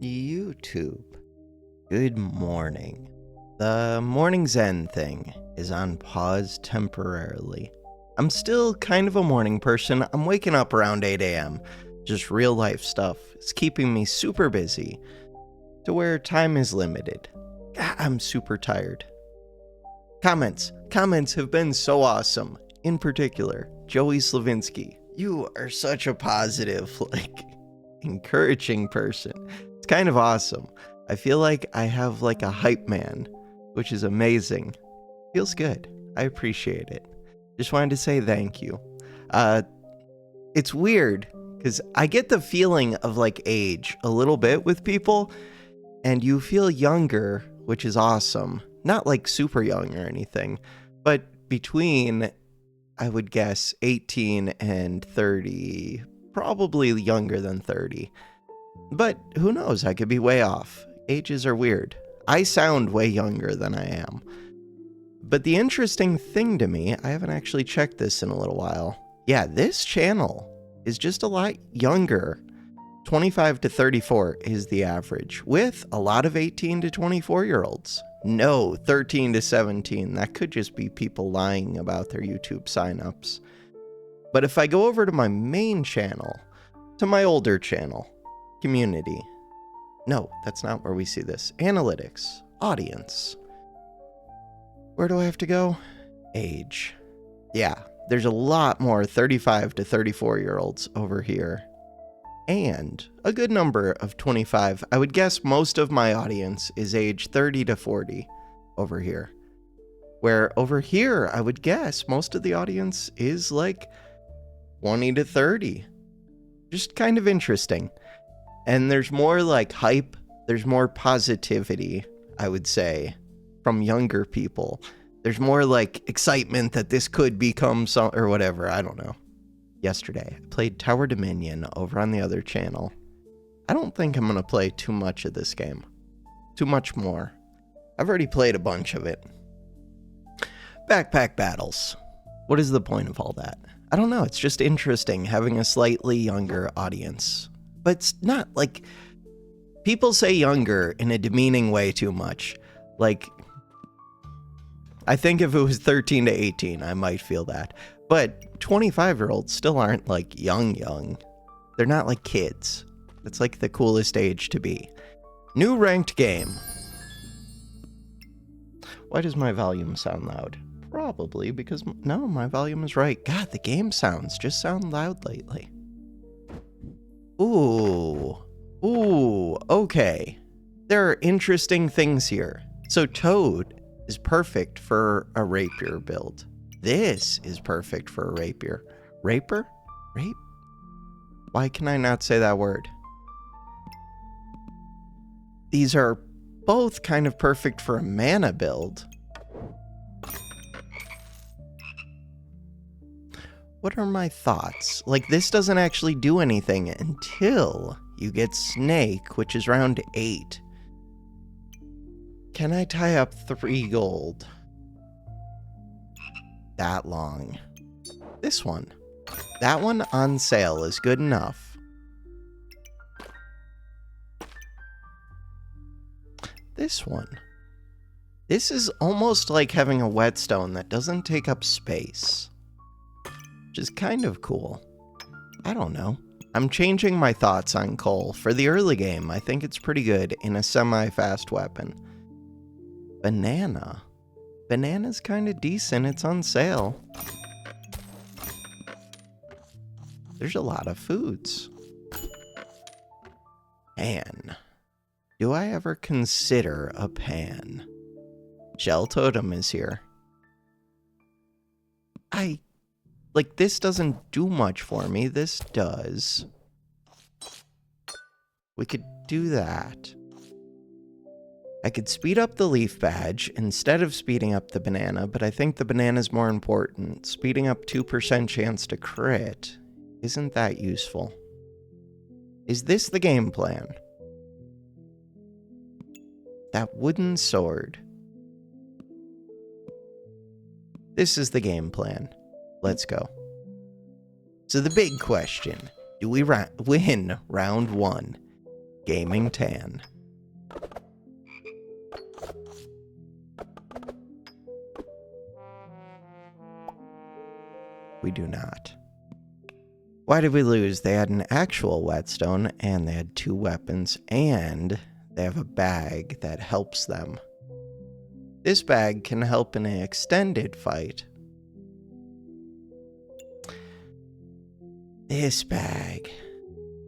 YouTube. Good morning. The morning zen thing is on pause temporarily. I'm still kind of a morning person. I'm waking up around 8 a.m. Just real life stuff. It's keeping me super busy to where time is limited. I'm super tired. Comments have been so awesome. In particular, Joey Slavinsky. You are such a positive, encouraging person. It's kind of awesome. I feel like I have a hype man, which is amazing. Feels good. I appreciate it. Just wanted to say thank you. It's weird because I get the feeling of age a little bit with people, and you feel younger, which is awesome. Not super young or anything, but between, I would guess, 18 and 30, probably younger than 30. But who knows? I could be way off. Ages are weird. I sound way younger than I am. But the interesting thing to me, I haven't actually checked this in a little while. Yeah, this channel is just a lot younger. 25 to 34 is the average, with a lot of 18 to 24-year-olds. No, 13 to 17. That could just be people lying about their YouTube signups. But if I go over to my main channel, to my older channel, community. No, that's not where we see this. Analytics, audience. Where do I have to go? Age. Yeah, there's a lot more 35 to 34-year-olds over here. And a good number of 25. I would guess most of my audience is age 30 to 40 over here. Where over here, I would guess most of the audience is 20 to 30. Just kind of interesting. And there's more hype, there's more positivity, I would say, from younger people. There's more excitement that this could become some, or whatever, I don't know. Yesterday, I played Tower Dominion over on the other channel. I don't think I'm going to play too much of this game. Too much more. I've already played a bunch of it. Backpack battles. What is the point of all that? I don't know, it's just interesting having a slightly younger audience. But it's not people say younger in a demeaning way too much. I think if it was 13 to 18, I might feel that. But 25-year-olds still aren't young. They're not kids. That's the coolest age to be. New ranked game. Why does my volume sound loud? Probably because, no, my volume is right. God, the game sounds just sound loud lately. Ooh, okay. There are interesting things here. So Toad is perfect for a rapier build. This is perfect for a rapier. Raper? Rape? Why can I not say that word? These are both kind of perfect for a mana build. What are my thoughts? This doesn't actually do anything until you get Snek, which is round 8. Can I tie up 3 gold? That long. This one. That one on sale is good enough. This one. This is almost like having a whetstone that doesn't take up space. Which is kind of cool. I don't know. I'm changing my thoughts on coal. For the early game, I think it's pretty good in a semi-fast weapon. Banana. Banana's kind of decent. It's on sale. There's a lot of foods. Pan. Do I ever consider a pan? Shell Totem is here. This doesn't do much for me. This does. We could do that. I could speed up the leaf badge instead of speeding up the banana, but I think the banana's more important. Speeding up 2% chance to crit isn't that useful. Is this the game plan? That wooden sword. This is the game plan. Let's go. So the big question, do we win round 1? Gaming tan. We do not. Why did we lose? They had an actual whetstone, and they had 2 weapons, and they have a bag that helps them. This bag can help in an extended fight. This bag.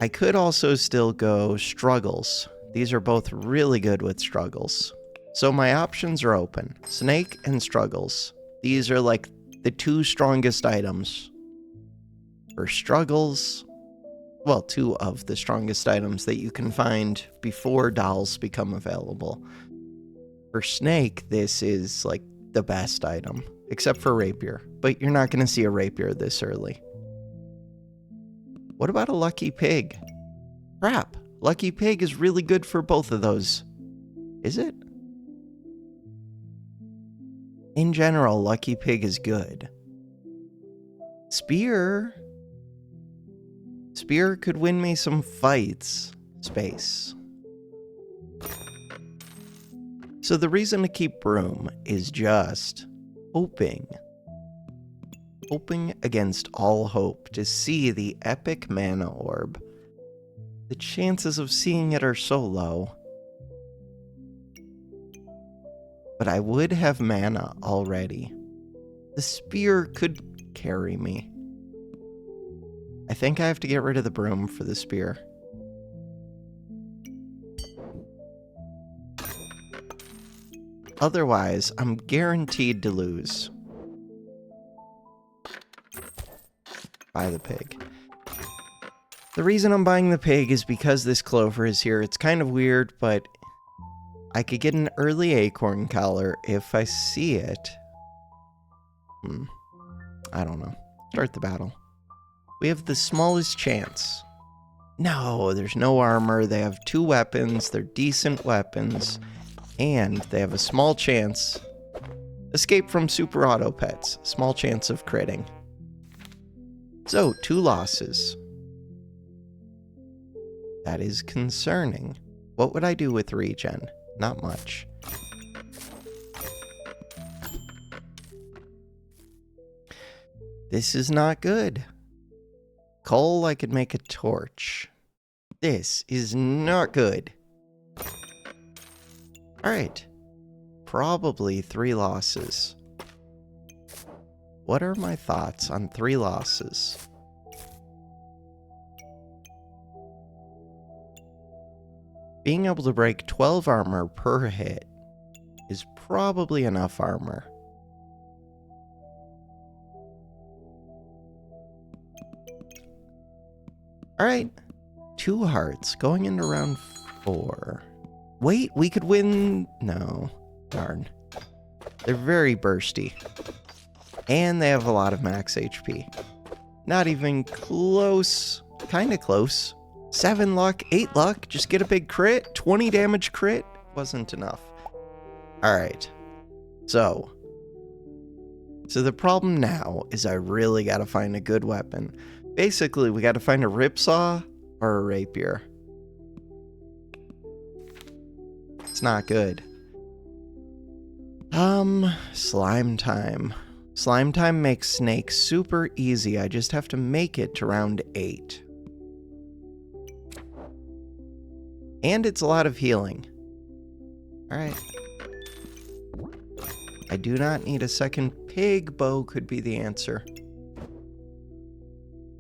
I could also still go struggles. These are both really good with struggles. So my options are open. Snake and struggles. These are like the 2 strongest items. For struggles, well, 2 of the strongest items that you can find before dolls become available. For Snake, this is like the best item, except for rapier. But you're not going to see a rapier this early. What about a lucky pig? Crap, lucky pig is really good for both of those. Is it? In general, lucky pig is good. Spear. Spear could win me some fights. Space. So the reason to keep broom is just hoping against all hope to see the epic mana orb. The chances of seeing it are so low. But I would have mana already. The spear could carry me. I think I have to get rid of the broom for the spear. Otherwise, I'm guaranteed to lose. Buy the pig. The reason I'm buying the pig is because this clover is here. It's kind of weird, but I could get an early acorn collar if I see it. I don't know. Start the battle. We have the smallest chance. No, there's no armor. They have 2 weapons. They're decent weapons. And they have a small chance. Escape from super auto pets. Small chance of critting. So, 2 losses. That is concerning. What would I do with regen? Not much. This is not good. Coal, I could make a torch. This is not good. Alright. Probably 3 losses. What are my thoughts on 3 losses? Being able to break 12 armor per hit is probably enough armor. Alright. 2 hearts going into round 4. Wait, we could win. No. Darn. They're very bursty. And they have a lot of max HP. Not even close. Kinda close. 7 luck, 8 luck. Just get a big crit. 20 damage crit. Wasn't enough. Alright. So the problem now is I really gotta find a good weapon. Basically, we gotta find a ripsaw or a rapier. It's not good. Slime time. Slime time makes Snake super easy. I just have to make it to round 8. And it's a lot of healing. Alright. I do not need a second pig. Bow could be the answer.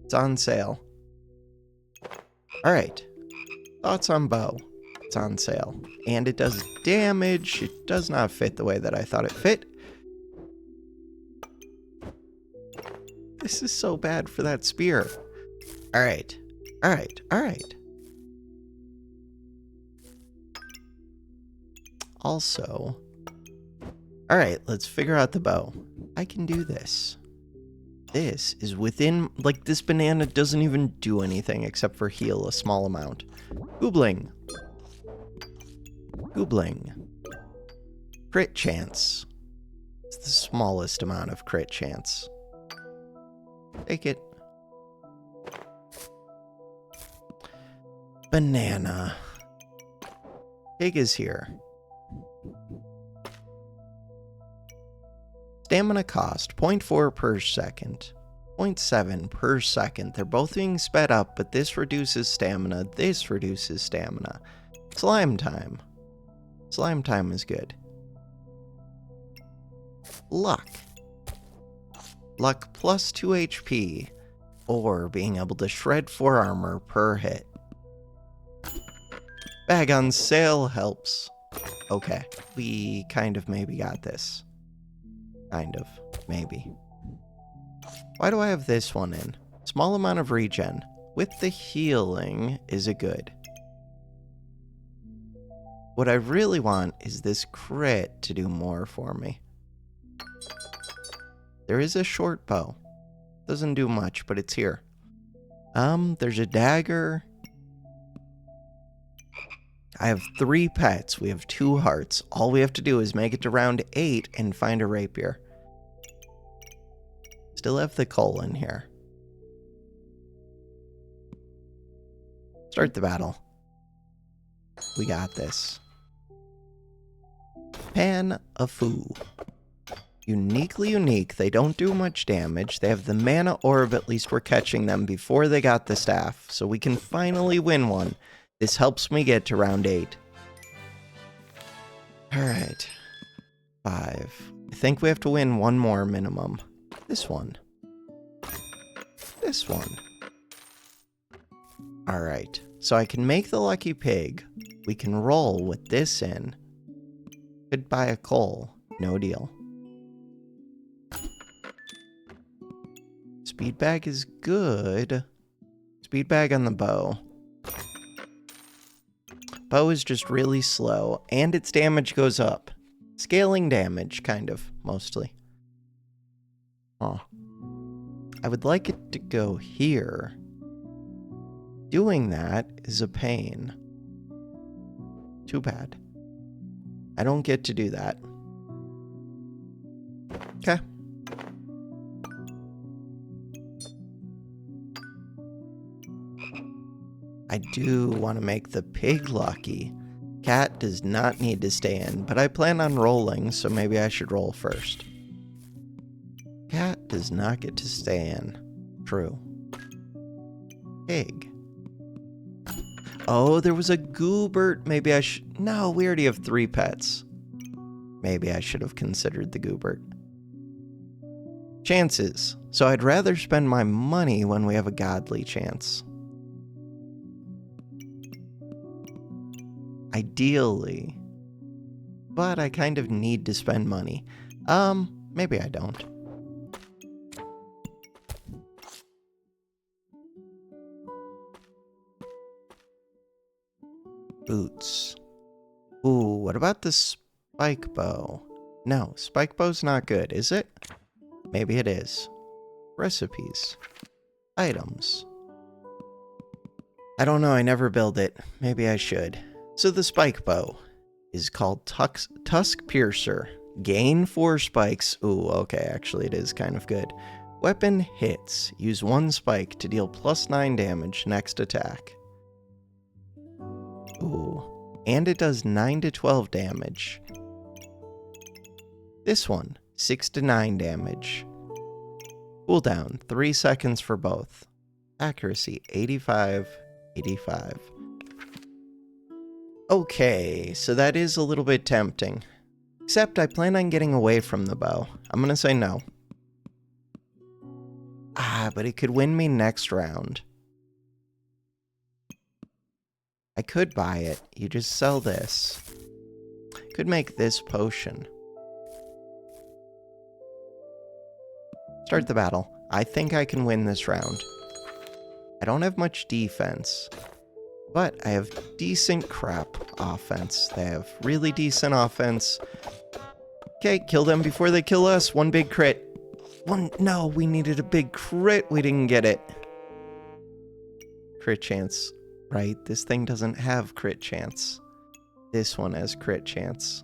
It's on sale. Alright. Thoughts on bow. It's on sale. And it does damage. It does not fit the way that I thought it fit. This is so bad for that spear. Alright. Alright. Alright. Also. Alright, let's figure out the bow. I can do this. This is within, like, this banana doesn't even do anything except for heal a small amount. Goobling. Goobling. Crit chance. It's the smallest amount of crit chance. Take it. Banana. Pig is here. Stamina cost 0.4 per second. 0.7 per second. They're both being sped up, but this reduces stamina. This reduces stamina. Slime time. Slime time is good. Luck. Luck plus 2 HP. Or being able to shred 4 armor per hit. Bag on sale helps. Okay, we kind of maybe got this. Kind of, maybe. Why do I have this one in? Small amount of regen. With the healing, is it good? What I really want is this crit to do more for me. There is a short bow. Doesn't do much, but it's here. There's a dagger. I have 3 pets. We have 2 hearts. All we have to do is make it to round 8 and find a rapier. Still have the coal in here. Start the battle. We got this. Pan of Foo. Uniquely unique. They don't do much damage. They have the mana orb. At least we're catching them before they got the staff. So we can finally win one. This helps me get to round 8. Alright. 5. I think we have to win one more minimum. This one. This one. Alright. So I can make the lucky pig. We can roll with this in. Could buy a coal. No deal. Speed bag is good. Speed bag on the bow. Bow is just really slow, and its damage goes up. Scaling damage, kind of, mostly. Huh. I would like it to go here. Doing that is a pain. Too bad. I don't get to do that. Okay. I do want to make the pig lucky. Cat does not need to stay in, but I plan on rolling, so maybe I should roll first. Cat does not get to stay in. True. Pig. Oh, there was a goobert. Maybe I should... No, we already have 3 pets. Maybe I should have considered the goobert. Chances. So I'd rather spend my money when we have a godly chance. Ideally. But I kind of need to spend money. Maybe I don't. Boots. Ooh, what about the spike bow? No, spike bow's not good, is it? Maybe it is. Recipes. Items. I don't know, I never build it. Maybe I should. So the spike bow is called Tusk Piercer. Gain 4 spikes. Ooh, okay, actually it is kind of good. Weapon hits. Use 1 spike to deal +9 damage next attack. Ooh. And it does 9 to 12 damage. This one, 6 to 9 damage. Cooldown, 3 seconds for both. Accuracy, 85, 85. Okay, so that is a little bit tempting. Except I plan on getting away from the bow. I'm gonna say no. But it could win me next round. I could buy it. You just sell this. Could make this potion. Start the battle. I think I can win this round. I don't have much defense, but I have decent crap offense. They have really decent offense. Okay, kill them before they kill us. 1 big crit. No, we needed a big crit. We didn't get it. Crit chance. Right? This thing doesn't have crit chance. This one has crit chance.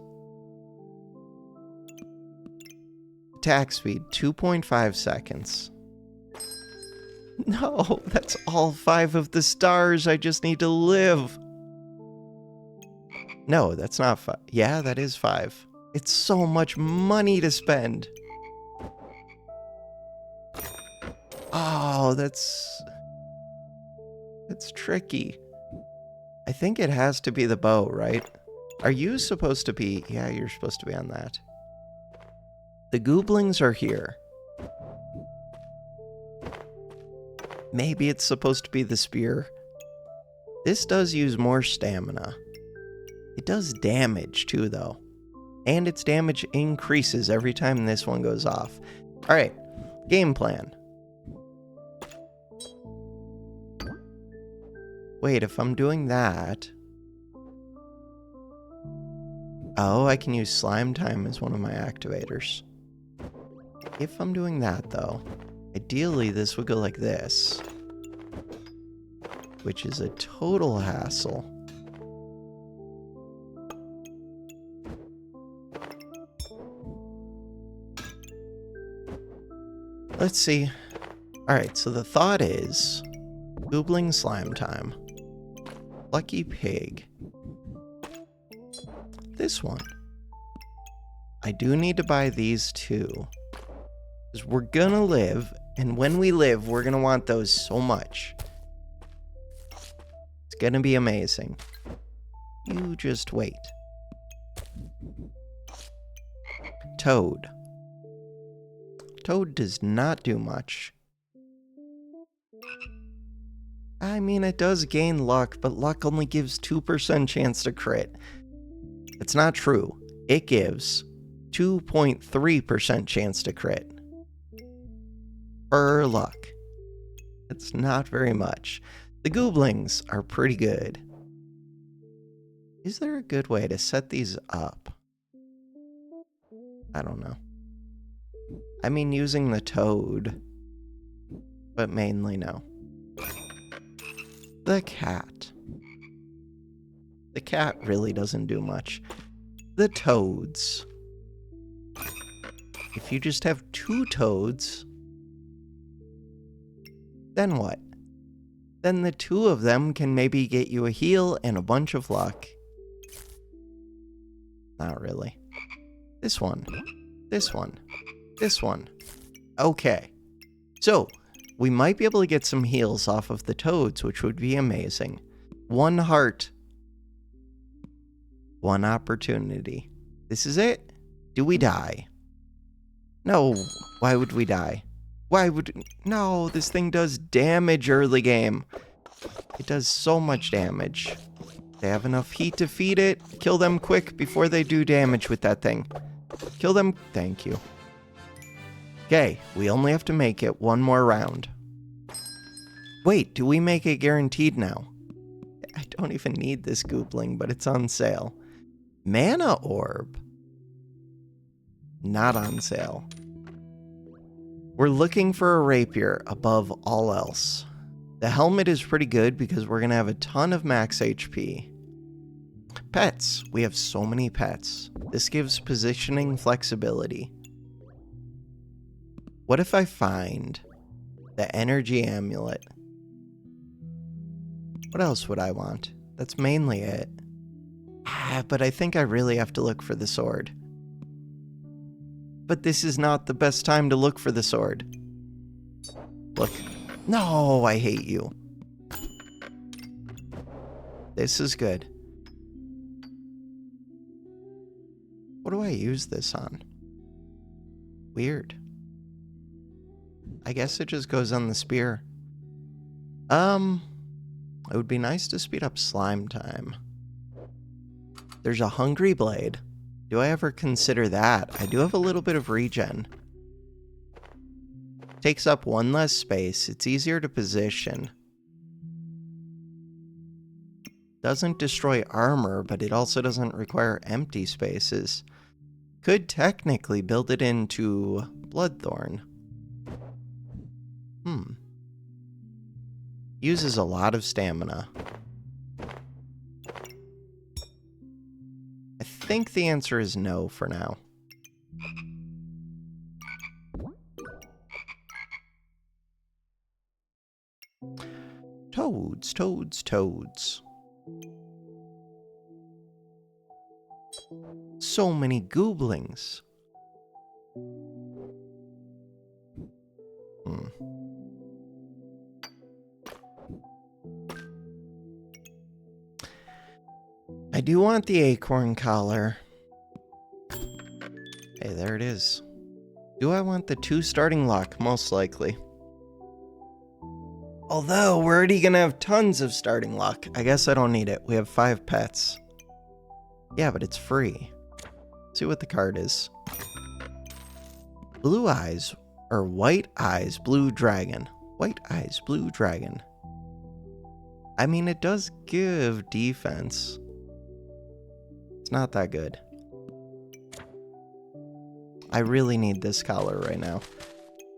Attack speed, 2.5 seconds. No, that's all 5 of the stars. I just need to live. No, that's not 5. Yeah, that is 5. It's so much money to spend. Oh, that's tricky. I think it has to be the bow, right? Are you supposed to be... Yeah, you're supposed to be on that. The gooblings are here. Maybe it's supposed to be the spear. This does use more stamina. It does damage too, though. And its damage increases every time this one goes off. Alright, game plan. Wait, if I'm doing that... Oh, I can use slime time as one of my activators. If I'm doing that, though, ideally this would go like this, which is a total hassle. Let's see. Alright, so the thought is... Goobling slime time. Lucky pig. This one. I do need to buy these two. Because we're gonna live, and when we live, we're gonna want those so much. It's gonna be amazing. You just wait. Toad. Toad does not do much. I mean, it does gain luck, but luck only gives 2% chance to crit. It's not true. It gives 2.3% chance to crit. Per luck. It's not very much. The gooblings are pretty good. Is there a good way to set these up? I don't know. I mean, using the toad, but mainly no. The cat. The cat really doesn't do much. The toads. If you just have 2 toads, then what? Then the 2 of them can maybe get you a heal and a bunch of luck. Not really. This one. This one. This one. Okay. So, we might be able to get some heals off of the toads, which would be amazing. 1 heart. 1 opportunity. This is it? Do we die? No. Why would we die? Why would... No, this thing does damage early game. It does so much damage. They have enough heat to feed it. Kill them quick before they do damage with that thing. Kill them. Thank you. Okay, we only have to make it 1 more round. Wait, do we make it guaranteed now? I don't even need this goobling, but it's on sale. Mana orb. Not on sale. We're looking for a rapier above all else. The helmet is pretty good because we're going to have a ton of max HP. Pets. We have so many pets. This gives positioning flexibility. What if I find the energy amulet? What else would I want? That's mainly it. But I think I really have to look for the sword. But this is not the best time to look for the sword. Look. No, I hate you. This is good. What do I use this on? Weird. I guess it just goes on the spear. It would be nice to speed up slime time. There's a hungry blade. Do I ever consider that? I do have a little bit of regen. Takes up 1 less space. It's easier to position. Doesn't destroy armor, but it also doesn't require empty spaces. Could technically build it into Bloodthorn. Uses a lot of stamina. I think the answer is no for now. Toads, toads, toads. So many gooblings. I do want the acorn collar. Hey, there it is. Do I want the 2 starting luck? Most likely. Although, we're already gonna have tons of starting luck. I guess I don't need it. We have 5 pets. Yeah, but it's free. See what the card is. Blue eyes, or white eyes, blue dragon. White eyes, blue dragon. I mean, it does give defense. It's not that good. I really need this collar right now.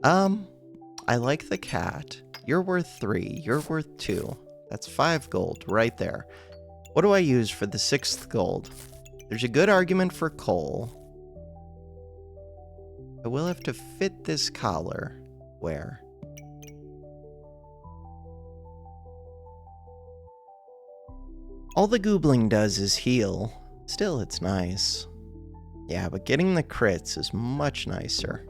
I like the cat. You're worth 3. You're worth 2. That's 5 gold right there. What do I use for the 6th gold? There's a good argument for coal. I will have to fit this collar. Where? All the goobling does is heal. Still, it's nice. Yeah, but getting the crits is much nicer.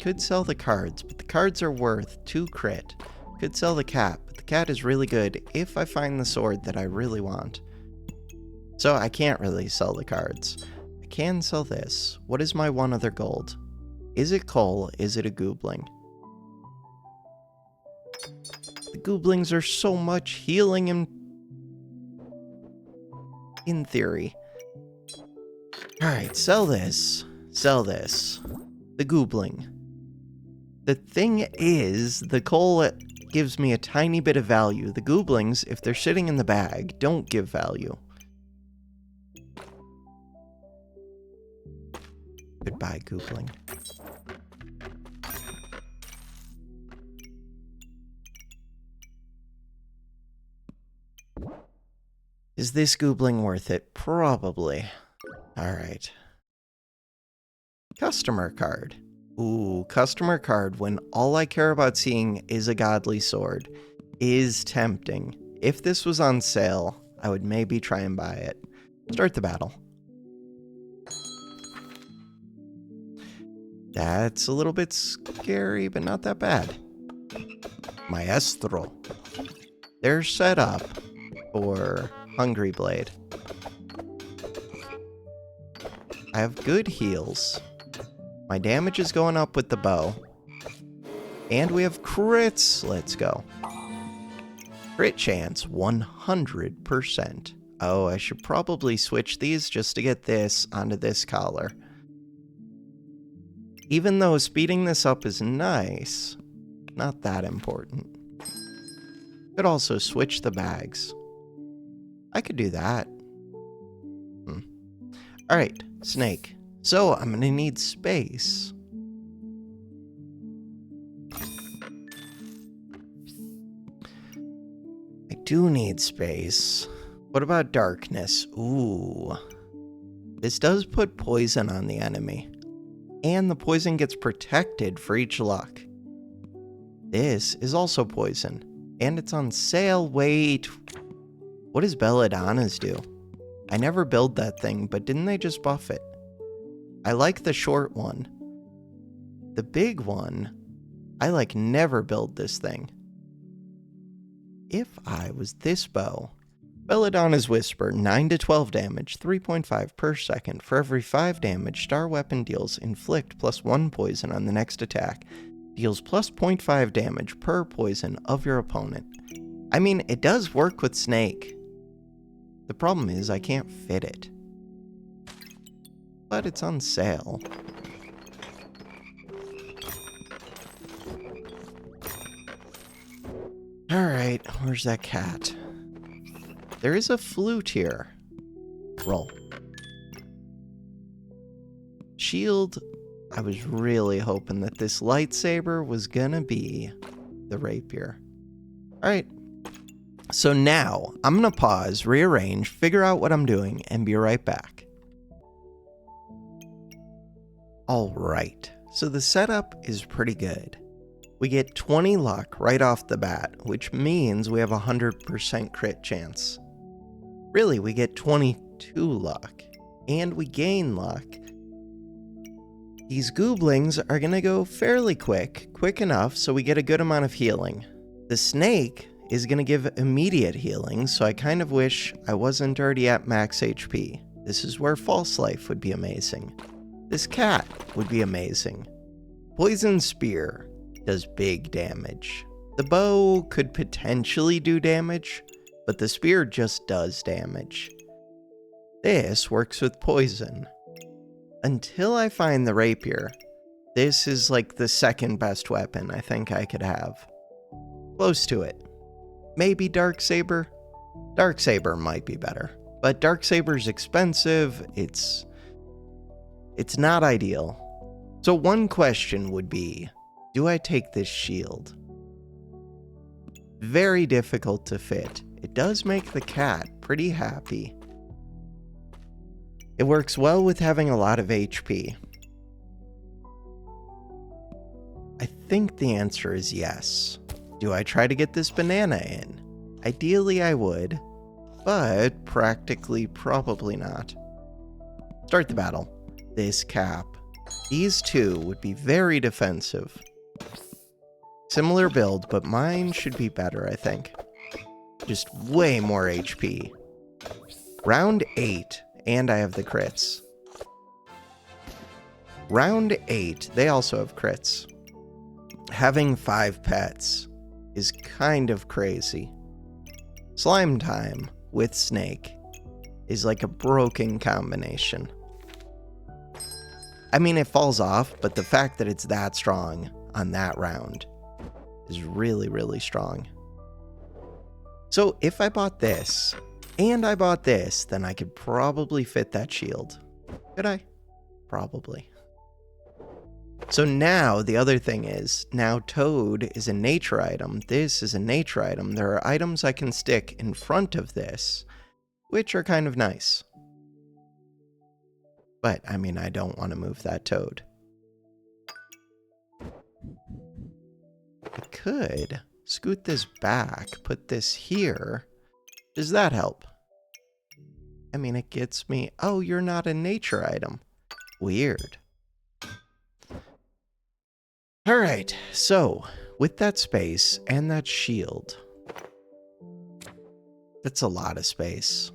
Could sell the cards, but the cards are worth 2 crit. Could sell the cat, but the cat is really good if I find the sword that I really want. So I can't really sell the cards. I can sell this. What is my 1 other gold? Is it coal? Is it a goobling? The gooblings are so much healing in theory. Alright, sell this. Sell this. The goobling. The thing is, the coal gives me a tiny bit of value. The gooblings, if they're sitting in the bag, don't give value. Goodbye, goobling. Is this goobling worth it? Probably. Alright. Customer card. Ooh, customer card when all I care about seeing is a godly sword is tempting. If this was on sale, I would maybe try and buy it. Start the battle. That's a little bit scary, but not that bad. Maestro. They're set up for Hungry Blade. I have good heals. My damage is going up with the bow. And we have crits. Let's go. Crit chance, 100%. Oh, I should probably switch these just to get this onto this collar. Even though speeding this up is nice, not that important. Could also switch the bags. I could do that. Alright, Snake. So, I'm gonna need space. I do need space. What about darkness? Ooh. This does put poison on the enemy. And the poison gets protected for each luck. This is also poison. And it's on sale. Wait. What does Belladonna's do? I never build that thing, but didn't they just buff it? I like the short one. The big one, I never build this thing. If I was this bow, Belladonna's Whisper, 9 to 12 damage, 3.5 per second. For every 5 damage, Star Weapon deals inflict +1 poison on the next attack. Deals +0.5 damage per poison of your opponent. I mean, it does work with Snake. The problem is I can't fit it. But it's on sale. Alright, where's that cat? There is a flute here. Roll. Shield. I was really hoping that this lightsaber was gonna be the rapier. Alright. So now, I'm gonna pause, rearrange, figure out what I'm doing, and be right back. Alright, so the setup is pretty good. We get 20 luck right off the bat, which means we have a 100% crit chance. Really, we get 20 2 luck. And we gain luck. These gooblings are gonna go fairly quick enough so we get a good amount of healing. The snake is gonna give immediate healing, so I kind of wish I wasn't already at max HP. This is where false life would be amazing. This cat would be amazing. Poison spear does big damage. The bow could potentially do damage, but the spear just does damage. This works with poison. Until I find the rapier, this is like the second best weapon I think I could have. Close to it. Maybe Darksaber? Darksaber might be better. But Darksaber's expensive, it's not ideal. So one question would be, do I take this shield? Very difficult to fit. It does make the cat pretty happy. It works well with having a lot of HP. I think the answer is yes. Do I try to get this banana in? Ideally I would, but practically probably not. Start the battle. This cap. These two would be very defensive. Similar build, but mine should be better, I think. Just way more HP. Round 8, and I have the crits. Round 8, they also have crits. Having 5 pets is kind of crazy. Slime time with Snake is like a broken combination. I mean, it falls off, but the fact that it's that strong on that round is really, really strong. So if I bought this, and I bought this, then I could probably fit that shield. Could I? Probably. So now, the other thing is, now Toad is a nature item, this is a nature item. There are items I can stick in front of this, which are kind of nice. But, I mean, I don't want to move that Toad. I could scoot this back, put this here. Does that help? I mean, it gets me... Oh, you're not a nature item. Weird. Alright, so, with that space and that shield... That's a lot of space.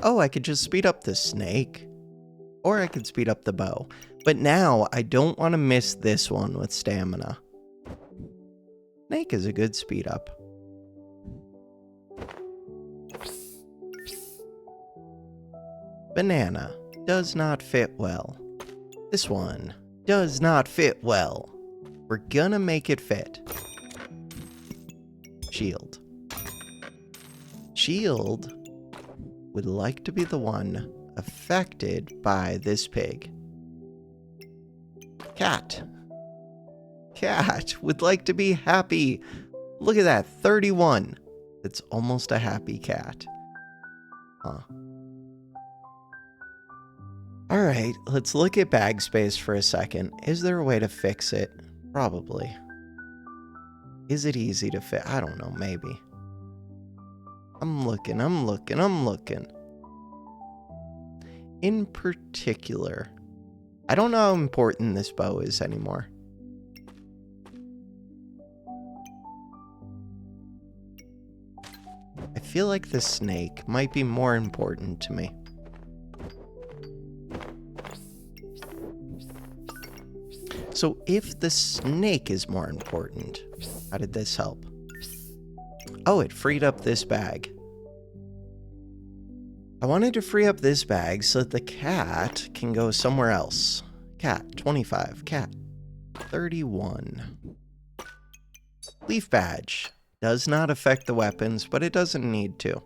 Oh, I could just speed up the snake. Or I could speed up the bow. But now, I don't want to miss this one with stamina. Snake is a good speed up. Banana does not fit well. This one does not fit well. We're gonna make it fit. Shield. Shield would like to be the one affected by this pig. Cat. Cat would like to be happy. Look at that, 31. It's almost a happy cat. Huh. Alright, let's look at bag space for a second. Is there a way to fix it? Probably. Is it easy to fit? I don't know, maybe. I'm looking. In particular, I don't know how important this bow is anymore. I feel like the snake might be more important to me. So if the snake is more important, how did this help? Oh, it freed up this bag. I wanted to free up this bag so that the cat can go somewhere else. Cat, 25. Cat, 31. Leaf badge. Does not affect the weapons, but it doesn't need to.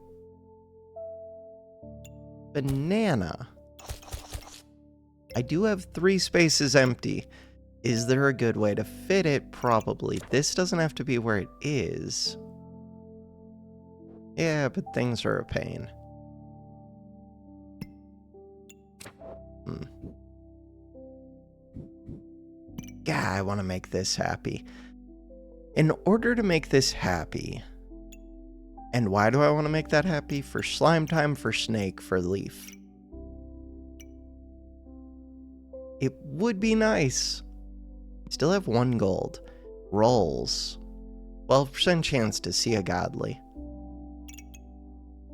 Banana. I do have 3 spaces empty. Is there a good way to fit it? Probably. This doesn't have to be where it is. Yeah, but things are a pain. Yeah, I want to make this happy. In order to make this happy, And why do I want to make that happy? For slime time, for snake, for leaf. It would be nice. Still have 1 gold. Rolls. 12% chance to see a godly.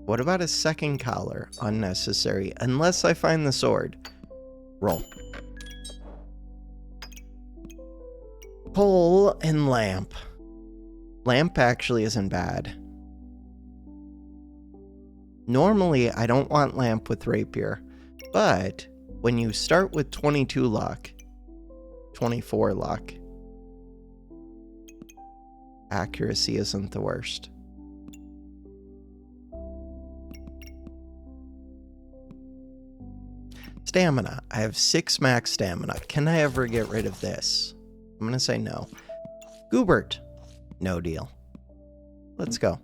What about a second collar? Unnecessary. Unless I find the sword. Roll. Pole and lamp. Lamp actually isn't bad. Normally, I don't want lamp with rapier, but when you start with 22 luck, 24 luck, accuracy isn't the worst. Stamina. I have 6 max stamina. Can I ever get rid of this? I'm going to say no. Goobert. No deal. Let's go.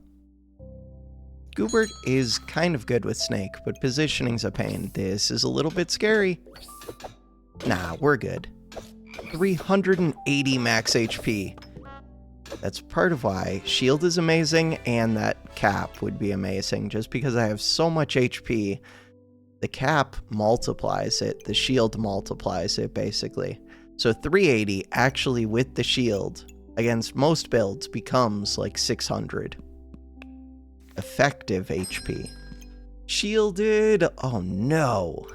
Goobert is kind of good with Snake, but positioning's a pain. This is a little bit scary. Nah, we're good. 380 max HP. That's part of why shield is amazing, and that cap would be amazing. Just because I have so much HP, the cap multiplies it, the shield multiplies it, basically. So 380, actually with the shield, against most builds, becomes like 600. Effective HP. Shielded, oh no.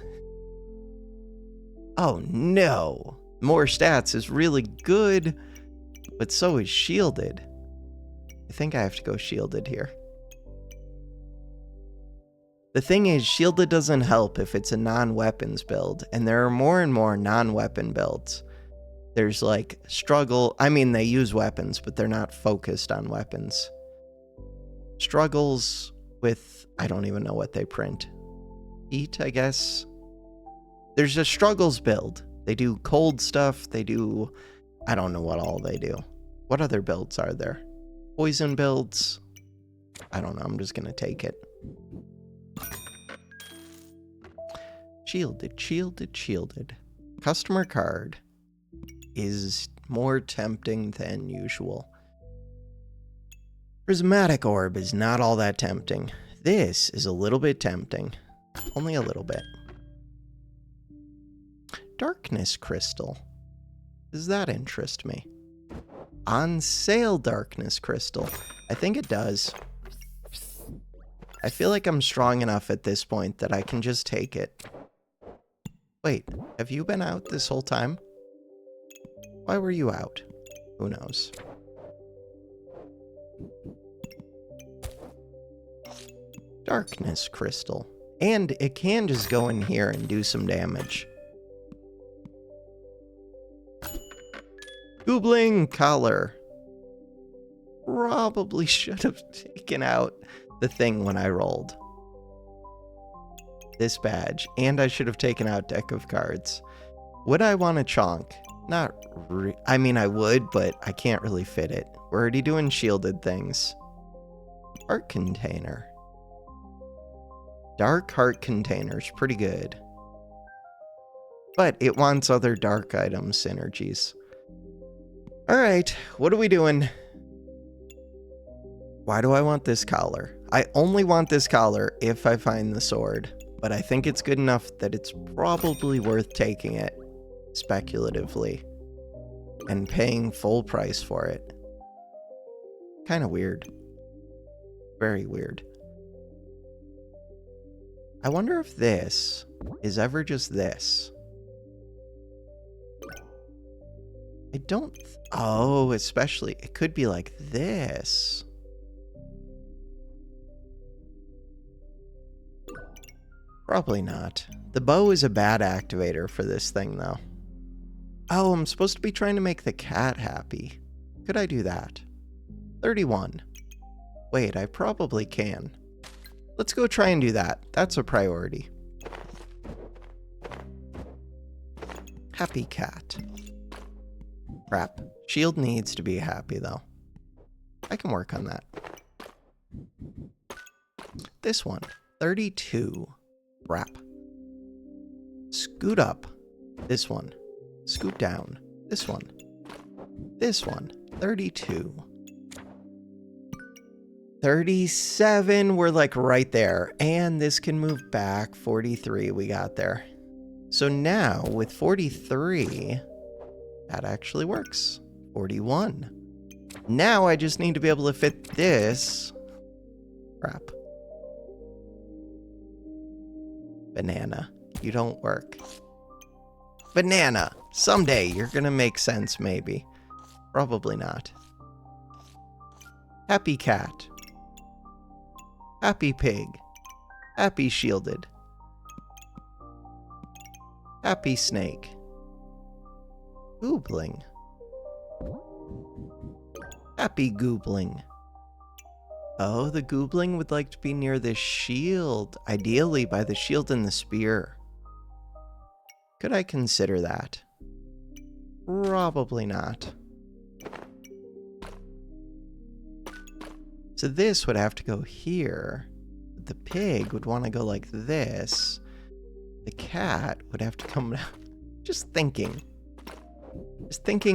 Oh no. More stats is really good, but so is shielded. I think I have to go shielded here. The thing is, shielded doesn't help if it's a non-weapons build, and there are more and more non-weapon builds. There's like struggle, I mean they use weapons, but they're not focused on weapons. Struggles with, I don't even know what they print. Heat, I guess. There's a struggles build. They do cold stuff, they do, I don't know what all they do. What other builds are there? Poison builds? I don't know, I'm just gonna take it. Shielded, shielded, shielded. Customer card is more tempting than usual. Prismatic orb is not all that tempting. This is a little bit tempting. Only a little bit. Darkness crystal. Does that interest me? On sale darkness crystal. I think it does. I feel like I'm strong enough at this point that I can just take it. Wait, have you been out this whole time? Why were you out? Who knows? Darkness crystal. And it can just go in here and do some damage. Goobling collar. Probably should have taken out the thing when I rolled. This badge. And I should have taken out deck of cards. Would I want a chonk? Not I mean, I would, but I can't really fit it. We're already doing shielded things. Heart container. Dark heart container's pretty good. But it wants other dark item synergies. Alright, what are we doing? Why do I want this collar? I only want this collar if I find the sword. But I think it's good enough that it's probably worth taking it, speculatively, and paying full price for it. Kind of weird. Very weird. I wonder if this is ever just this. I don't... Oh, especially, it could be like this. Probably not. The bow is a bad activator for this thing, though. Oh, I'm supposed to be trying to make the cat happy. Could I do that? 31. Wait, I probably can. Let's go try and do that. That's a priority. Happy cat. Crap. Shield needs to be happy, though. I can work on that. This one. 32. Crap. Scoot up. This one. Scoot down. This one. This one. 32. 37, we're like right there. And this can move back. 43, we got there. So now with 43, that actually works. 41. Now I just need to be able to fit this. Crap. Banana, you don't work. Banana, someday you're gonna make sense, maybe. Probably not. Happy cat. Happy pig. Happy shielded. Happy snake. Goobling. Happy goobling. Oh, the goobling would like to be near the shield. Ideally by the shield and the spear. Could I consider that? Probably not. So this would have to go here. The pig would want to go like this. The cat would have to come down. Just thinking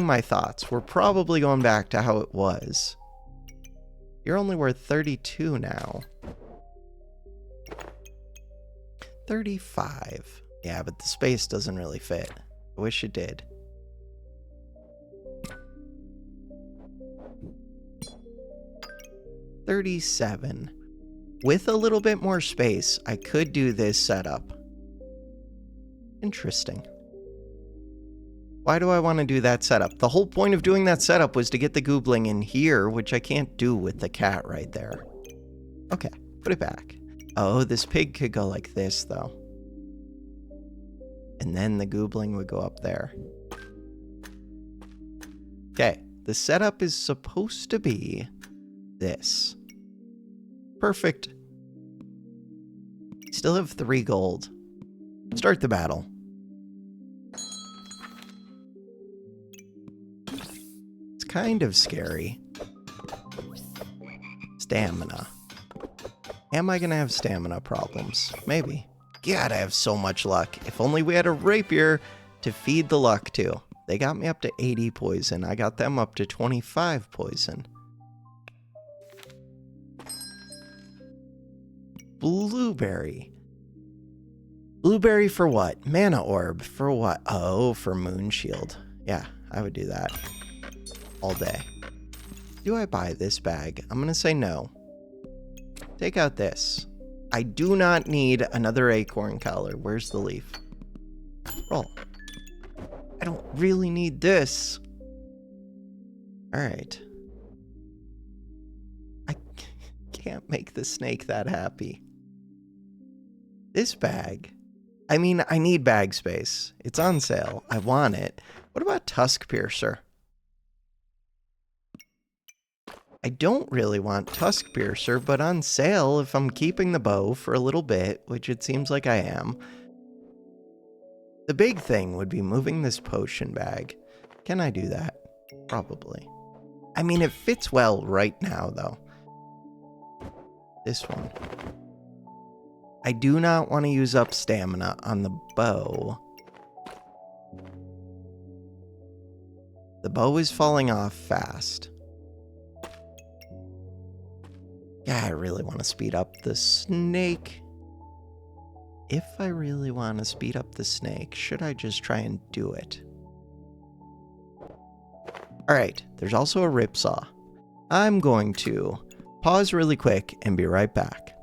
my thoughts. We're probably going back to how it was. You're only worth 32 now. 35. Yeah, but the space doesn't really fit. I wish it did. $37. With a little bit more space, I could do this setup. Interesting. Why do I want to do that setup? The whole point of doing that setup was to get the goobling in here, which I can't do with the cat right there. Okay, put it back. Oh, this pig could go like this, though. And then the goobling would go up there. Okay, the setup is supposed to be this. Perfect. Still have 3 gold. Start the battle. It's kind of scary. Stamina. Am I gonna have stamina problems? Maybe. God, I have so much luck. If only we had a rapier to feed the luck to. They got me up to 80 poison. I got them up to 25 poison. Blueberry. Blueberry for what? Mana orb. For what? Oh, for moon shield. Yeah, I would do that. All day. Do I buy this bag? I'm gonna say no. Take out this. I do not need another acorn collar. Where's the leaf? Roll. I don't really need this. Alright. I can't make the snake that happy. This bag. I mean, I need bag space. It's on sale. I want it. What about Tusk Piercer? I don't really want Tusk Piercer, but on sale if I'm keeping the bow for a little bit, which it seems like I am. The big thing would be moving this potion bag. Can I do that? Probably. I mean, it fits well right now, though. This one. I do not want to use up stamina on the bow. The bow is falling off fast. Yeah, I really want to speed up the snake. If I really want to speed up the snake, should I just try and do it? Alright, there's also a ripsaw. I'm going to pause really quick and be right back.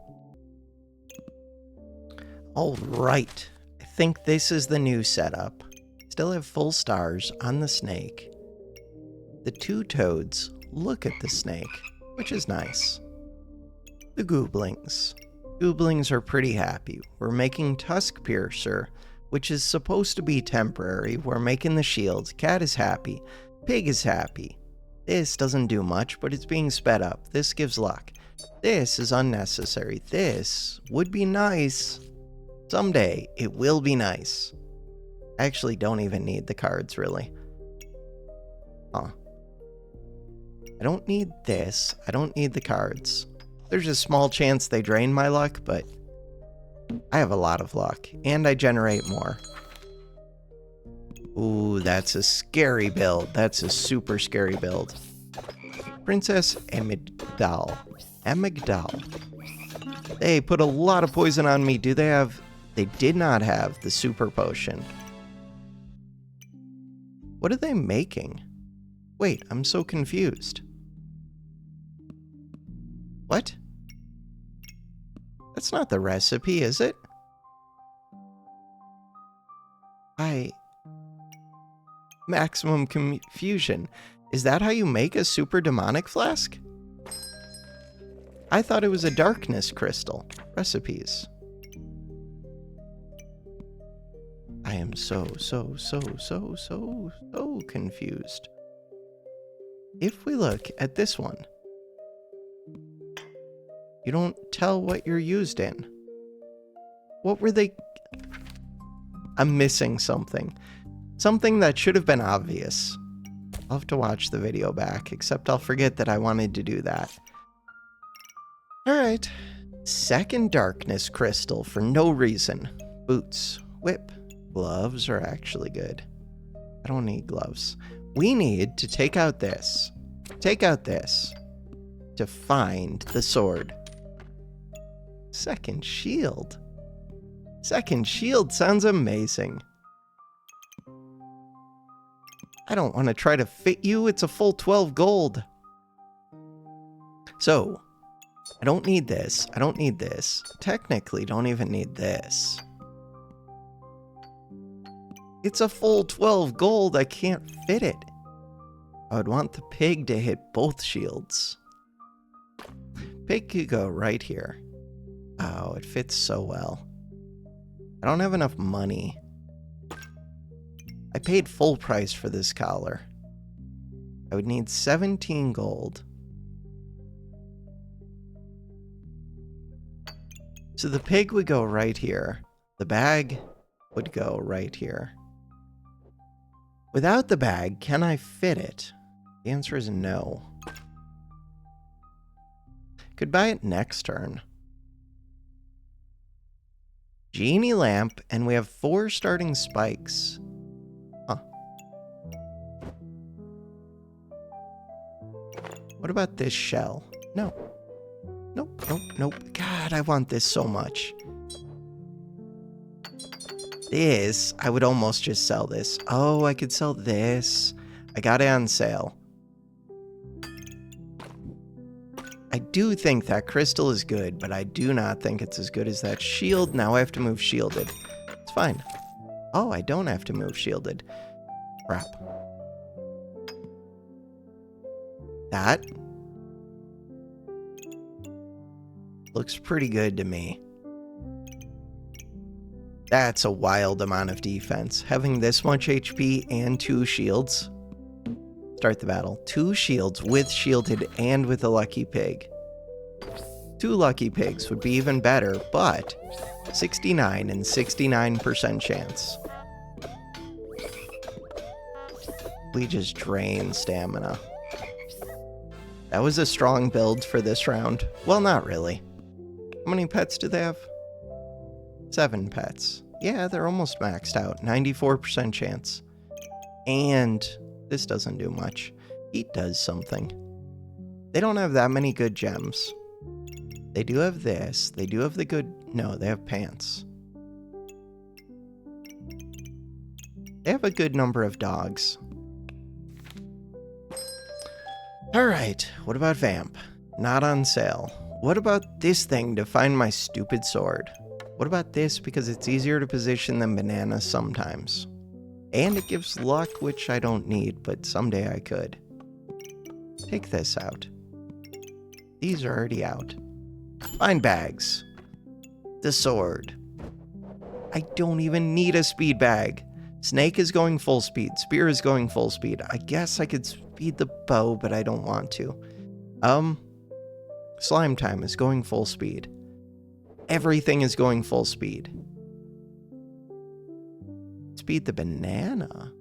Alright, I think this is the new setup. Still have full stars on the snake. The 2 toads look at the snake, which is nice. The gooblings. Gooblings are pretty happy. We're making Tusk Piercer, which is supposed to be temporary. We're making the shield. Cat is happy. Pig is happy. This doesn't do much, but it's being sped up. This gives luck. This is unnecessary. This would be nice. Someday, it will be nice. I actually don't even need the cards, really. Huh. I don't need this. I don't need the cards. There's a small chance they drain my luck, but I have a lot of luck, and I generate more. Ooh, that's a scary build. That's a super scary build. Princess Amidal. Amygdala. They put a lot of poison on me. They did not have the super potion. What are they making? Wait, I'm so confused. What? That's not the recipe, is it? Maximum confusion. Is that how you make a super demonic flask? I thought it was a darkness crystal. Recipes. I am so confused. If we look at this one, you don't tell what you're used in. What were they? I'm missing something. Something that should have been obvious. I'll have to watch the video back, except I'll forget that I wanted to do that. Alright. Second darkness crystal for no reason. Boots. Whip. Gloves are actually good. I don't need gloves. We need to take out this. Take out this. To find the sword. Second shield. Second shield sounds amazing. I don't want to try to fit you. It's a full 12 gold. So, I don't need this. I don't need this. Technically, don't even need this. It's a full 12 gold. I can't fit it. I would want the pig to hit both shields. Pig could go right here. Oh, it fits so well. I don't have enough money. I paid full price for this collar. I would need 17 gold. So the pig would go right here. The bag would go right here. Without the bag, can I fit it? The answer is no. Could buy it next turn. Genie lamp, and we have 4 starting spikes. Huh. What about this shell? No. Nope, nope, nope. God, I want this so much. This, I would almost just sell this. Oh, I could sell this. I got it on sale. I do think that crystal is good, but I do not think it's as good as that shield. Now I have to move shielded. It's fine. Oh, I don't have to move shielded. Crap. That looks pretty good to me. That's a wild amount of defense. Having this much HP and 2 shields. Start the battle. 2 shields with shielded and with a lucky pig. 2 lucky pigs would be even better, but 69 and 69% chance. We just drain stamina. That was a strong build for this round. Well, not really. How many pets do they have? 7 pets. Yeah, they're almost maxed out. 94% chance. And this doesn't do much. Heat does something. They don't have that many good gems. They do have this. They do have the good... No, they have pants. They have a good number of dogs. Alright, what about Vamp? Not on sale. What about this thing to find my stupid sword? What about this because it's easier to position than bananas sometimes? And it gives luck, which I don't need, but someday I could. Take this out. These are already out. Find bags. The sword. I don't even need a speed bag. Snake is going full speed. Spear is going full speed. I guess I could speed the bow, but I don't want to. Slime time is going full speed. Everything is going full speed. Speed the banana,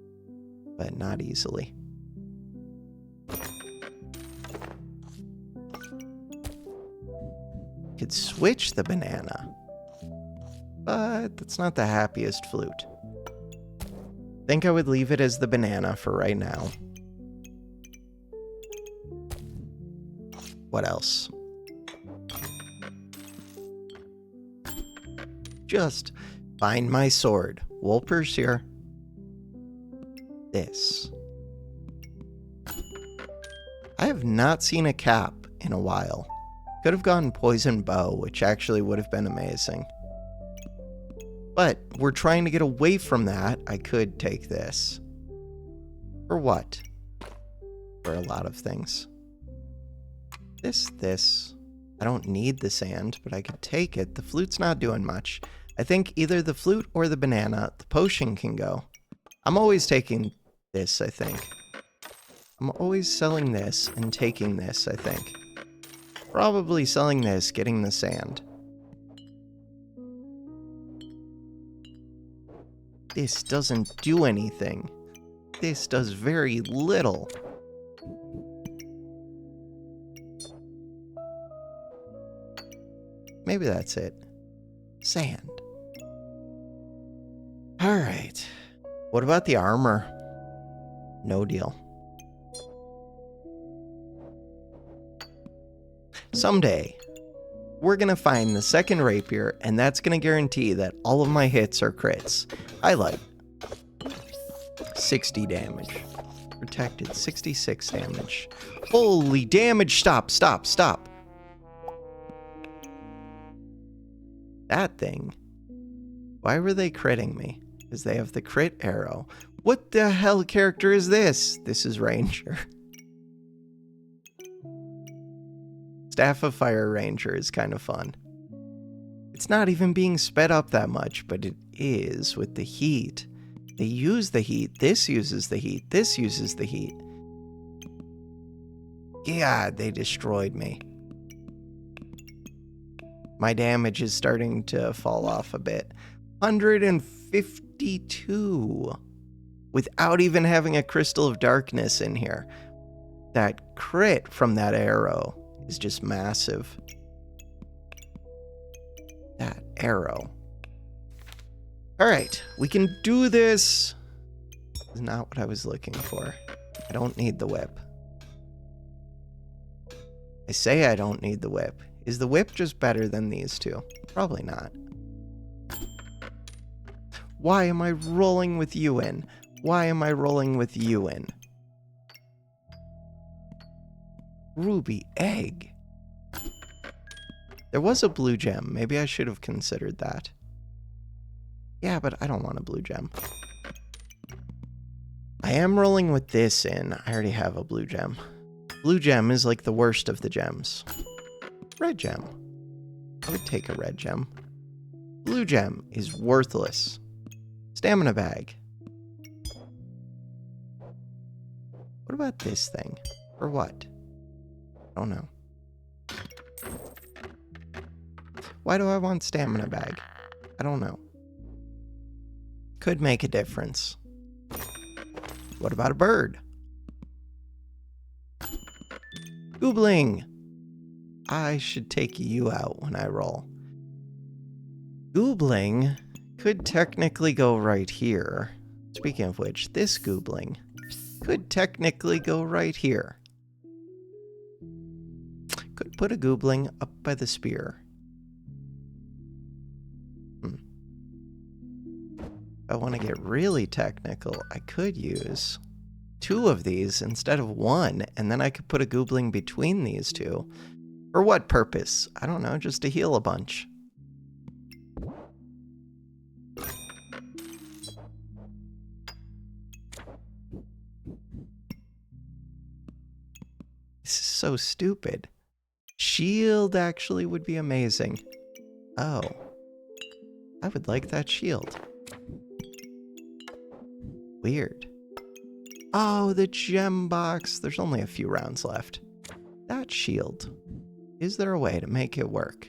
but not easily. Could switch the banana, but that's not the happiest flute. Think I would leave it as the banana for right now. What else? Just find my sword. Wolper's here. This. I have not seen a cap in a while. Could have gone poison bow, which actually would have been amazing. But we're trying to get away from that. I could take this. For what? For a lot of things. This. I don't need the sand, but I could take it. The flute's not doing much. I think either the flute or the banana. The potion can go. I'm always taking this, I think. I'm always selling this and taking this, I think. Probably selling this, getting the sand. This doesn't do anything. This does very little. Maybe that's it. Sand. Alright. What about the armor? No deal. Someday, we're gonna find the second rapier, and that's gonna guarantee that all of my hits are crits. Highlight. 60 damage. Protected. 66 damage. Holy damage! Stop. That thing. Why were they critting me? Because they have the crit arrow. What the hell character is this? This is Ranger. Staff of Fire Ranger is kind of fun. It's not even being sped up that much, but it is with the heat. They use the heat. This uses the heat. This uses the heat. God, they destroyed me. My damage is starting to fall off a bit. 152. Without even having a Crystal of Darkness in here. That crit from that arrow is just massive. That arrow. Alright, we can do this. This is not what I was looking for. I don't need the whip. I say I don't need the whip. Is the whip just better than these two? Probably not. Why am I rolling with you in? Why am I rolling with you in? Ruby egg. There was a blue gem. Maybe I should have considered that. Yeah, but I don't want a blue gem. I am rolling with this in. I already have a blue gem. Blue gem is like the worst of the gems. Red gem. I would take a red gem. Blue gem is worthless. Stamina bag. What about this thing? For what? I don't know. Why do I want stamina bag? I don't know. Could make a difference. What about a bird? Goobling! I should take you out when I roll. Goobling could technically go right here. Speaking of which, this goobling could technically go right here. Could put a goobling up by the spear. If I want to get really technical, I could use 2 of these instead of 1, and then I could put a goobling between these 2. For what purpose? I don't know, just to heal a bunch. This is so stupid. Shield actually would be amazing. Oh. I would like that shield. Weird. Oh, the gem box. There's only a few rounds left. That shield. Is there a way to make it work?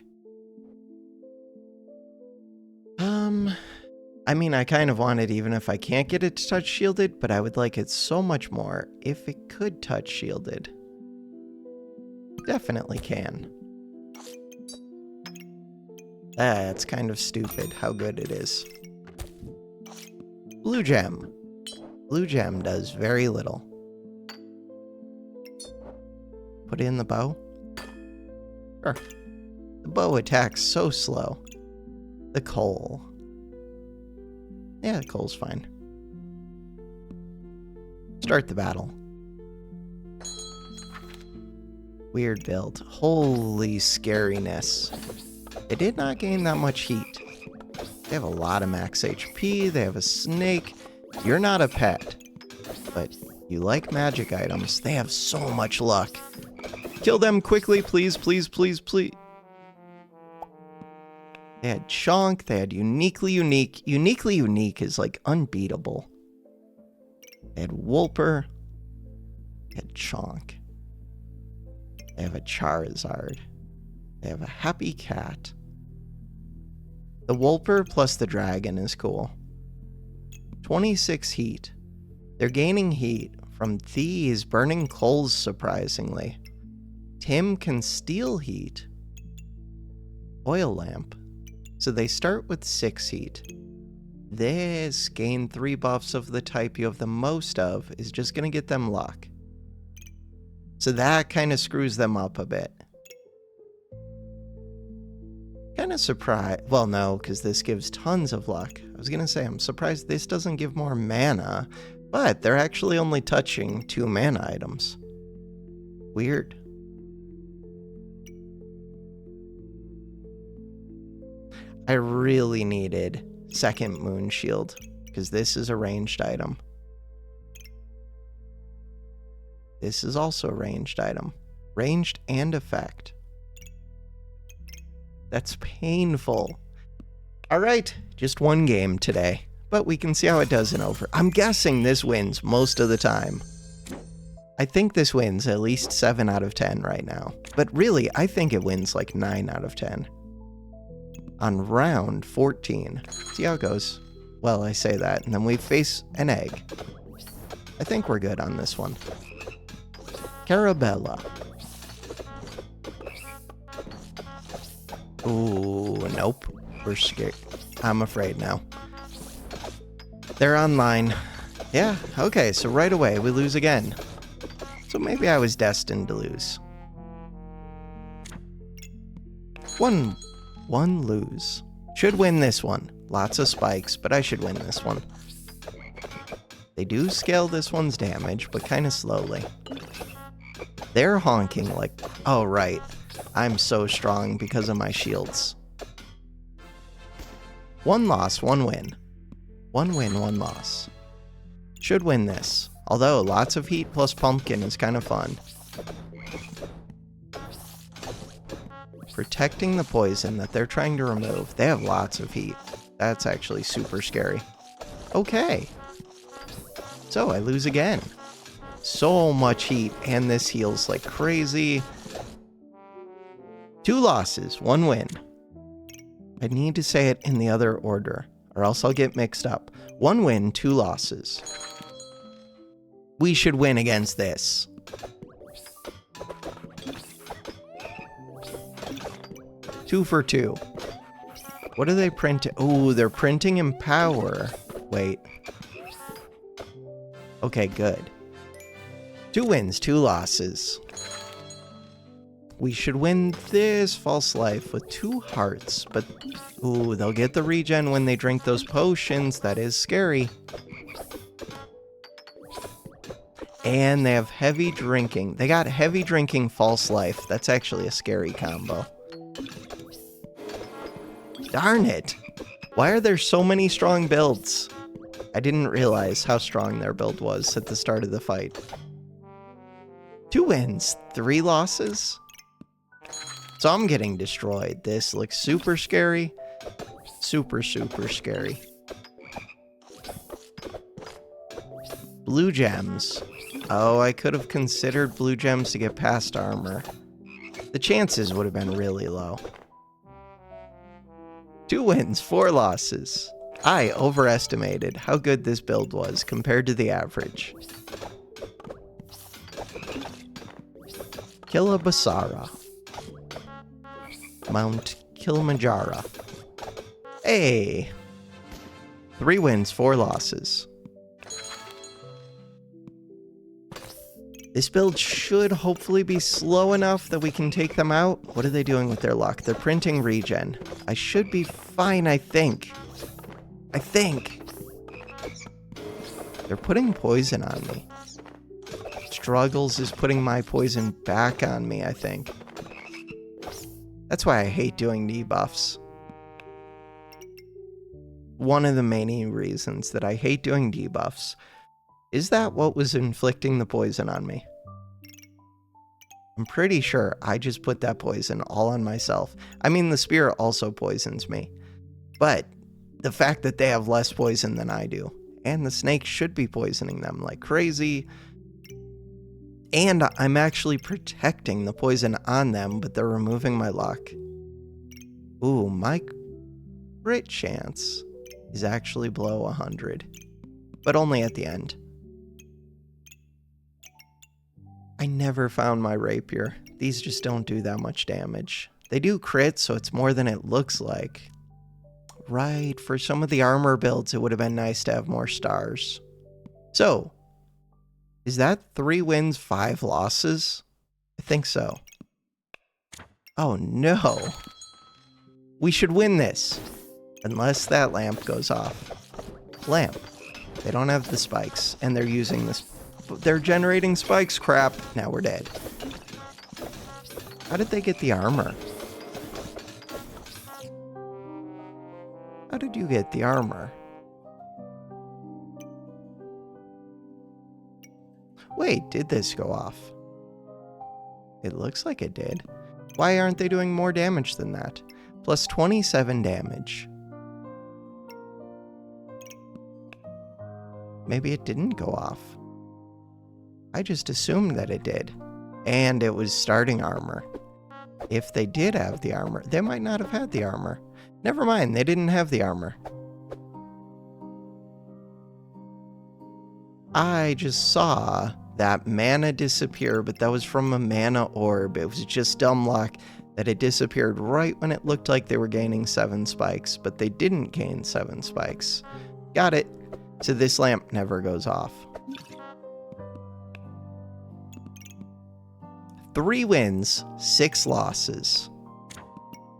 I mean, I kind of want it even if I can't get it to touch shielded, but I would like it so much more if it could touch shielded. Definitely can. That's kind of stupid how good it is. Blue gem. Blue gem does very little. Put in the bow. Sure. The bow attacks so slow. The coal. Yeah, the coal's fine. Start the battle. Weird build. Holy scariness. They did not gain that much heat. They have a lot of max HP. They have a snake. You're not a pet, but you like magic items. They have so much luck. Kill them quickly, please, please, please, please. They had chonk. They had uniquely unique. Uniquely unique is like unbeatable. They had Wolper. They had chonk. They have a Charizard. They have a Happy Cat. The Wolper plus the Dragon is cool. 26 heat. They're gaining heat from these burning coals, surprisingly. Tim can steal heat. Oil lamp. So they start with 6 heat. This gain 3 buffs of the type you have the most of is just going to get them luck. So that kind of screws them up a bit. Kind of surprised. Well, no, because this gives tons of luck. I was going to say, I'm surprised this doesn't give more mana, but they're actually only touching 2 mana items. Weird. I really needed second Moon Shield, because this is a ranged item. This is also a ranged item. Ranged and effect. That's painful. Alright, just one game today, but we can see how it does in over. I'm guessing this wins most of the time. I think this wins at least 7 out of 10 right now. But really, I think it wins like 9 out of 10. On round 14. See how it goes. Well, I say that, and then we face an egg. I think we're good on this one. Carabella. Ooh, nope. We're scared. I'm afraid now. They're online. Yeah, okay, so right away we lose again. So maybe I was destined to lose. One lose. Should win this one. Lots of spikes, but I should win this one. They do scale this one's damage, but kind of slowly. They're honking like, oh right, I'm so strong because of my shields. 1 loss, 1 win. 1 win, 1 loss. Should win this, although lots of heat plus pumpkin is kind of fun. Protecting the poison that they're trying to remove. They have lots of heat. That's actually super scary. Okay. So I lose again. So much heat, and this heals like crazy. 2 losses, 1 win. I need to say it in the other order, or else I'll get mixed up. 1 win, 2 losses. We should win against this. Two for 2. What are they printing? Oh, they're printing Empower. Wait. Okay, good. 2 wins, 2 losses. We should win this False Life with 2 hearts, but ooh, they'll get the regen when they drink those potions. That is scary. And they have heavy drinking. They got heavy drinking False Life. That's actually a scary combo. Darn it. Why are there so many strong builds? I didn't realize how strong their build was at the start of the fight. 2 wins, 3 losses? So I'm getting destroyed. This looks super scary. Super, super scary. Blue gems. Oh, I could have considered blue gems to get past armor. The chances would have been really low. 2 wins, 4 losses. I overestimated how good this build was compared to the average. Kilabasara. Mount Kilimanjaro. Hey! 3 wins, 4 losses. This build should hopefully be slow enough that we can take them out. What are they doing with their luck? They're printing regen. I should be fine, I think. They're putting poison on me. Struggles is putting my poison back on me, I think. That's why I hate doing debuffs. One of the main reasons that I hate doing debuffs. Is that what was inflicting the poison on me? I'm pretty sure I just put that poison all on myself. I mean, the spear also poisons me. But the fact that they have less poison than I do, and the snake should be poisoning them like crazy, and I'm actually protecting the poison on them, but they're removing my luck. Ooh, my crit chance is actually below 100, but only at the end. I never found my rapier. These just don't do that much damage. They do crit, so it's more than it looks like. Right, for some of the armor builds, it would have been nice to have more stars. So, is that 3 wins, 5 losses? I think so. Oh no. We should win this. Unless that lamp goes off. Lamp. They don't have the spikes, and they're using this. They're generating spikes, crap. Now we're dead. How did they get the armor? How did you get the armor? Wait, did this go off? It looks like it did. Why aren't they doing more damage than that? Plus 27 damage. Maybe it didn't go off. I just assumed that it did. And it was starting armor. If they did have the armor, they might not have had the armor. Never mind, they didn't have the armor. I just saw that mana disappear, but that was from a mana orb. It was just dumb luck that it disappeared right when it looked like they were gaining 7 spikes, but they didn't gain 7 spikes. Got it. So this lamp never goes off. 3 wins, 6 losses.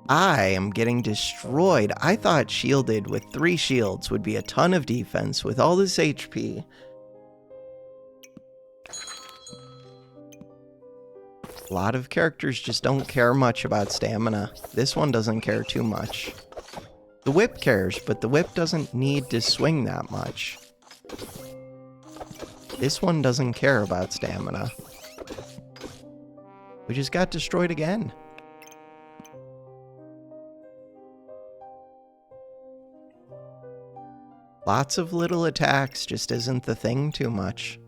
I am getting destroyed. I thought shielded with 3 shields would be a ton of defense with all this HP. A lot of characters just don't care much about stamina. This one doesn't care too much. The whip cares, but the whip doesn't need to swing that much. This one doesn't care about stamina. We just got destroyed again. Lots of little attacks just isn't the thing too much.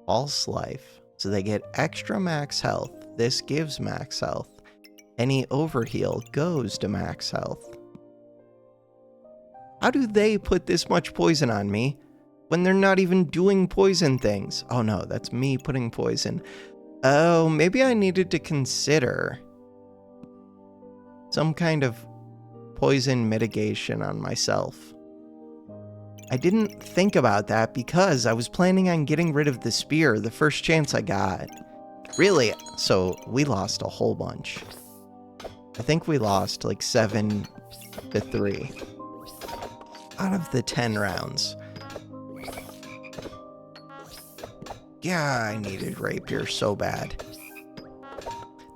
False life. So they get extra max health. This gives max health. Any overheal goes to max health. How do they put this much poison on me when they're not even doing poison things? Oh no, that's me putting poison. Oh, maybe I needed to consider some kind of poison mitigation on myself. I didn't think about that because I was planning on getting rid of the spear the first chance I got. Really, so we lost a whole bunch. I think we lost like 7-3 out of the 10 rounds. Yeah, I needed rapier so bad.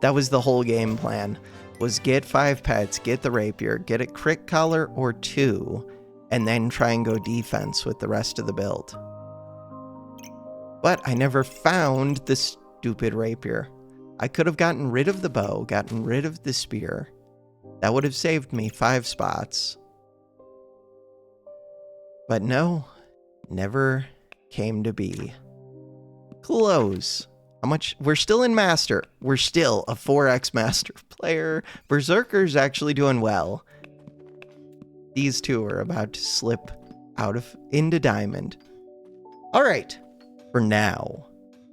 That was the whole game plan, was get 5 pets, get the rapier, get a crit collar or 2, and then try and go defense with the rest of the build. But I never found the stupid rapier. I could have gotten rid of the bow, gotten rid of the spear. That would have saved me 5 spots. But no, never came to be. Close. How much? We're still in master. We're still a 4x master player. Berserker's actually doing well. These two are about to slip into diamond. All right. For now,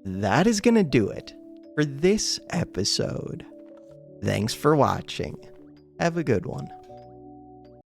that is going to do it for this episode. Thanks for watching. Have a good one.